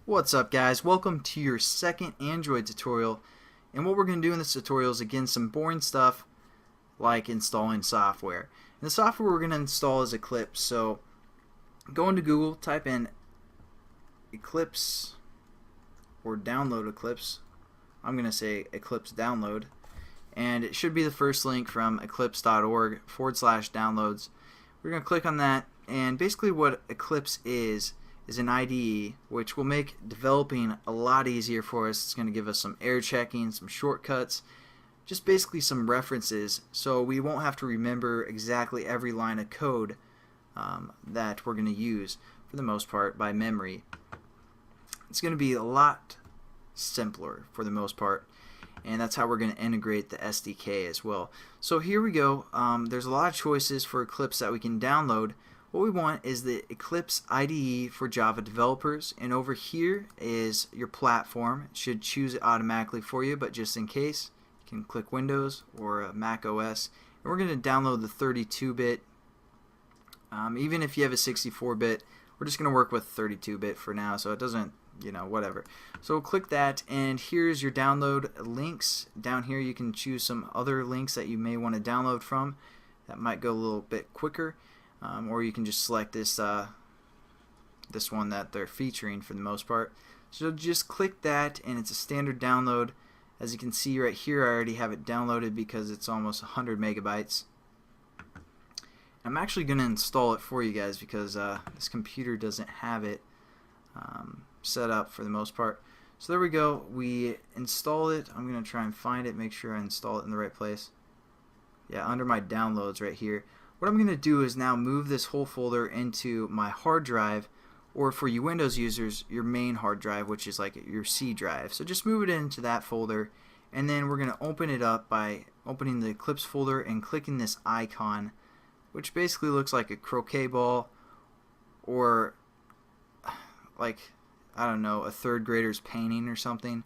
What's up, guys? Welcome to your second Android tutorial, and what we're going to do in this tutorial is again some boring stuff like installing software. And the software we're going to install is Eclipse. So go into Google, type in Eclipse or download Eclipse. I'm going to say Eclipse download, and it should be the first link from eclipse.org/downloads. We're going to click on that, and basically what Eclipse is an IDE which will make developing a lot easier for us. It's going to give us some error checking, some shortcuts, just basically some references, so we won't have to remember exactly every line of code that we're going to use for the most part by memory. It's going to be a lot simpler for the most part, and that's how we're going to integrate the SDK as well. So here we go. There's a lot of choices for Eclipse that we can download. What we want is the Eclipse IDE for Java developers, and over here is your platform. It should choose it automatically for you, but just in case, you can click Windows or Mac OS. And we're going to download the 32-bit. Even if you have a 64-bit, we're just going to work with 32-bit for now, so it doesn't, whatever. So we'll click that, and here's your download links. Down here you can choose some other links that you may want to download from. That might go a little bit quicker. Or you can just select this this one that they're featuring for the most part. So just click that, and it's a standard download. As you can see right here, I already have it downloaded because it's almost 100 megabytes. I'm actually going to install it for you guys because this computer doesn't have it set up for the most part. So there we go. We install it. I'm going to try and find it, make sure I install it in the right place. Yeah, under my downloads right here. What I'm going to do is now move this whole folder into my hard drive, or for you Windows users, your main hard drive, which is like your C drive. So just move it into that folder, and then we're going to open it up by opening the Eclipse folder and clicking this icon, which basically looks like a croquet ball or like, I don't know, a third grader's painting or something.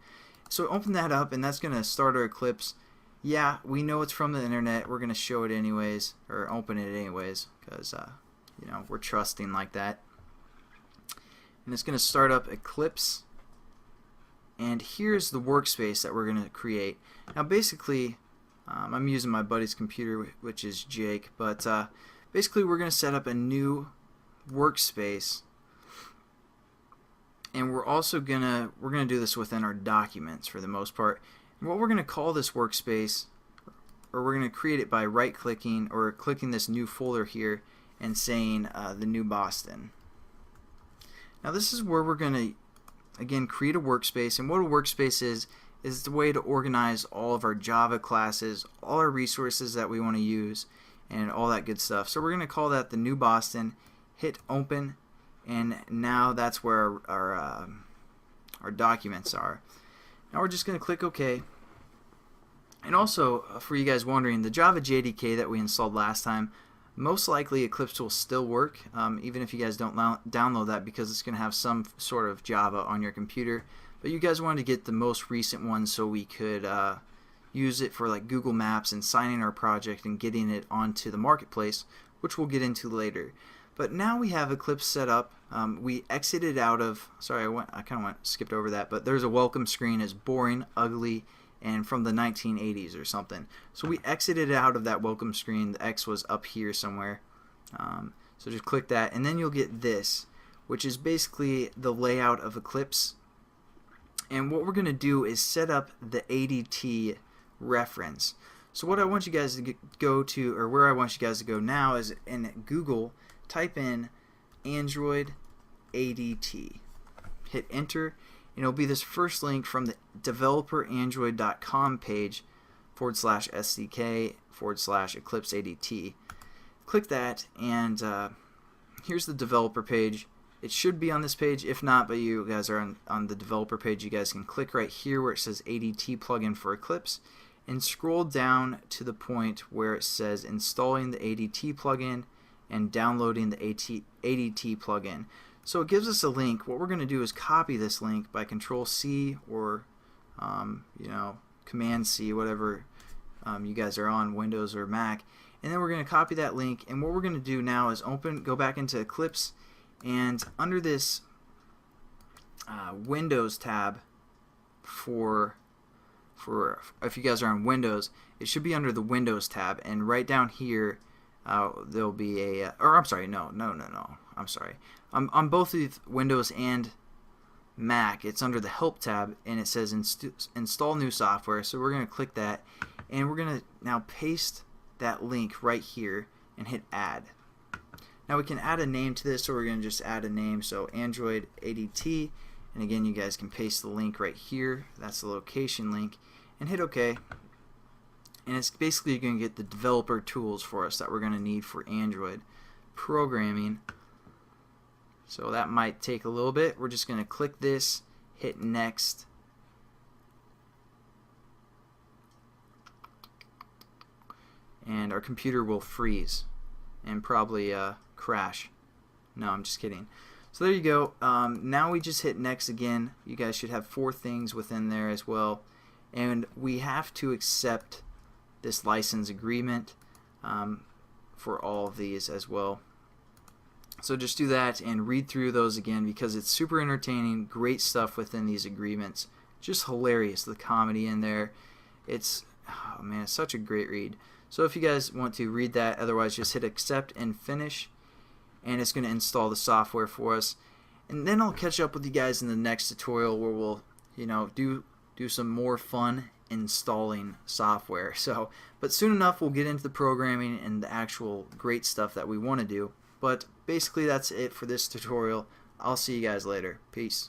So open that up, and that's going to start our Eclipse. Yeah, we know it's from the internet. We're going to show it anyways, or open it anyways, because we're trusting like that. And it's going to start up Eclipse, and here's the workspace that we're going to create. Now basically, I'm using my buddy's computer, which is Jake, but basically we're going to set up a new workspace, and we're going to do this within our documents for the most part. What we're going to call this workspace, or we're going to create it by right-clicking or clicking this new folder here and saying the new Boston. Now this is where we're going to again create a workspace, and what a workspace is the way to organize all of our Java classes, all our resources that we want to use, and all that good stuff. So we're going to call that the new Boston. Hit open, and now that's where our documents are. Now we're just going to click OK. And also, for you guys wondering, the Java JDK that we installed last time, most likely Eclipse will still work, even if you guys don't download that, because it's going to have some sort of Java on your computer. But you guys wanted to get the most recent one so we could use it for like Google Maps and signing our project and getting it onto the marketplace, which we'll get into later. But now we have Eclipse set up. We exited out of, sorry, I kind of skipped over that, but there's a welcome screen as boring, ugly, and from the 1980s or something. So we exited out of that welcome screen. The X was up here somewhere. So just click that, and then you'll get this, which is basically the layout of Eclipse. And what we're going to do is set up the ADT reference. So what I want you guys to go to, or where I want you guys to go now, is in Google. Type in Android ADT. Hit enter, and it'll be this first link from the developerandroid.com page /SDK/Eclipse ADT. Click that, and here's the developer page. It should be on this page. If not, but you guys are on the developer page, you guys can click right here where it says ADT plugin for Eclipse, and scroll down to the point where it says installing the ADT plugin and downloading the ADT plugin. So it gives us a link. What we're going to do is copy this link by Control-C or Command-C, whatever you guys are on, Windows or Mac. And then we're going to copy that link, and what we're going to do now is go back into Eclipse, and under this Windows tab for if you guys are on Windows, it should be under the Windows tab, and right down here there'll be a or I'm sorry, no, I'm sorry. On both of Windows and Mac, it's under the Help tab, and it says install new software. So we're going to click that, and we're going to now paste that link right here and hit add. Now we can add a name to this, so we're going to just add a name, so Android ADT, and again you guys can paste the link right here. That's the location link, and hit OK. And it's basically going to get the developer tools for us that we're going to need for Android programming. So that might take a little bit. We're just going to click this, hit next, and our computer will freeze and probably crash. No, I'm just kidding. So there you go. Now we just hit next again. You guys should have 4 things within there as well, and we have to accept this license agreement for all of these as well. So just do that and read through those again, because it's super entertaining, great stuff within these agreements. Just hilarious, the comedy in there. It's, oh man, it's such a great read. So if you guys want to read that, otherwise just hit accept and finish, and it's going to install the software for us. And then I'll catch up with you guys in the next tutorial where we'll, do some more fun installing software. But soon enough we'll get into the programming and the actual great stuff that we want to do. But basically that's it for this tutorial. I'll see you guys later. Peace.